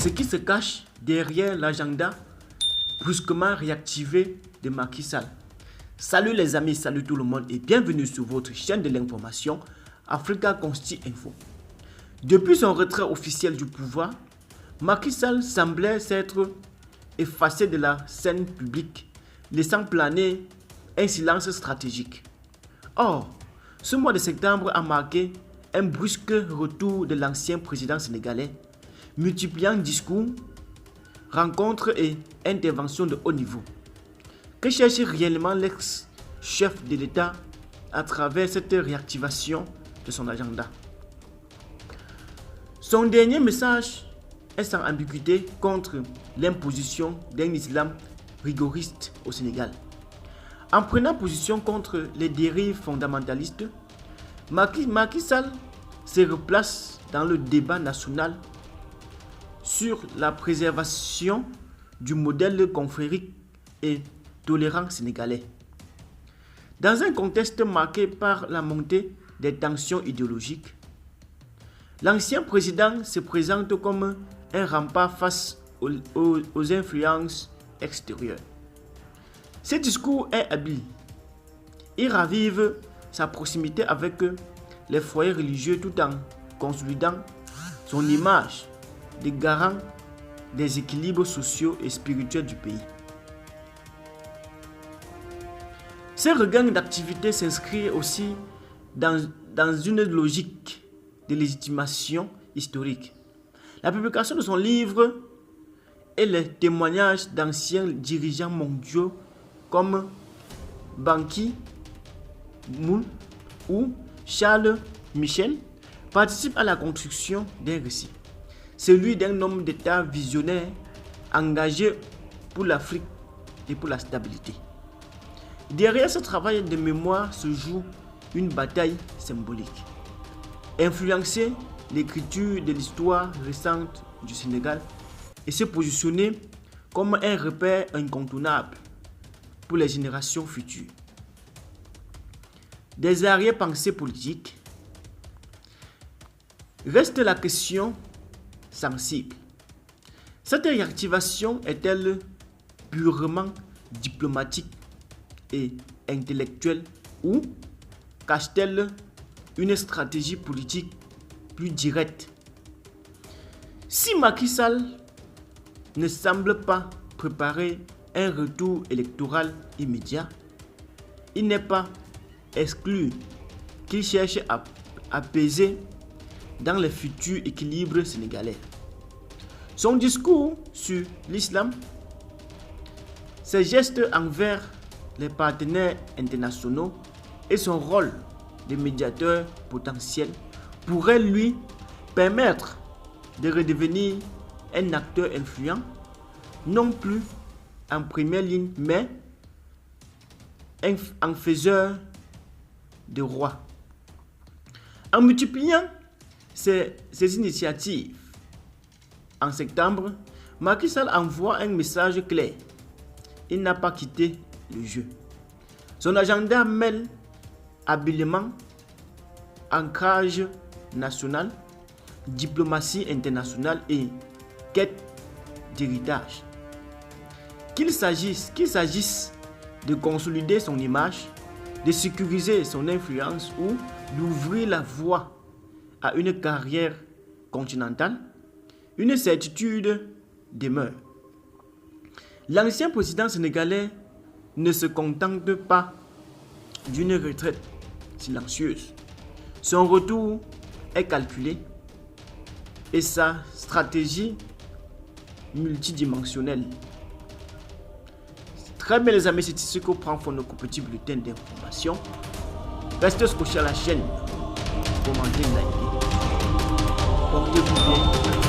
ce qui se cache derrière l'agenda brusquement réactivé de Macky Sall. Salut les amis, salut tout le monde et bienvenue sur votre chaîne de l'information Africa Consti Info. Depuis son retrait officiel du pouvoir, Macky Sall semblait s'être effacé de la scène publique, laissant planer un silence stratégique. Or, ce mois de septembre a marqué un brusque retour de l'ancien président sénégalais, multipliant discours, rencontres et interventions de haut niveau. Que cherche réellement l'ex-chef de l'État à travers cette réactivation de son agenda? Son dernier message est sans ambiguïté contre l'imposition d'un islam rigoriste au Sénégal. En prenant position contre les dérives fondamentalistes, Macky Sall se replace dans le débat national sur la préservation du modèle confrérique et tolérant sénégalais. Dans un contexte marqué par la montée des tensions idéologiques, l'ancien président se présente comme un rempart face aux influences extérieures. Ce discours est habile. Il ravive sa proximité avec les foyers religieux tout en consolidant son image de garant des équilibres sociaux et spirituels du pays. Ce regain d'activité s'inscrit aussi dans une logique de légitimation historique. La publication de son livre et les témoignages d'anciens dirigeants mondiaux comme Ban Ki-moon ou Charles Michel participent à la construction d'un récit, celui d'un homme d'État visionnaire engagé pour l'Afrique et pour la stabilité. Derrière ce travail de mémoire se joue une bataille symbolique. Influencer l'écriture de l'histoire récente du Sénégal et se positionner comme un repère incontournable pour les générations futures. Des arrière-pensées politiques, reste la question sensible. Cette réactivation est-elle purement diplomatique et intellectuelle ou cache-t-elle une stratégie politique plus directe? Si Macky Sall ne semble pas préparer un retour électoral immédiat, il n'est pas exclu qu'il cherche à peser dans les futurs équilibres sénégalais. Son discours sur l'islam, ses gestes envers les partenaires internationaux et son rôle de médiateur potentiel pourraient lui permettre de redevenir un acteur influent, non plus en première ligne, mais en faiseur de roi. En multipliant ces initiatives, en septembre, Macky Sall envoie un message clair. Il n'a pas quitté le jeu. Son agenda mêle habilement ancrage national, diplomatie internationale et quête d'héritage. Qu'il s'agisse de consolider son image, de sécuriser son influence ou d'ouvrir la voie à une carrière continentale, une certitude demeure. L'ancien président sénégalais ne se contente pas d'une retraite silencieuse. Son retour est calculé et sa stratégie multidimensionnelle. Très bien les amis, c'est ici qu'on prend pour notre petit bulletin d'information. Restez scotchés à la chaîne, commentez, likez. Portez-vous bien.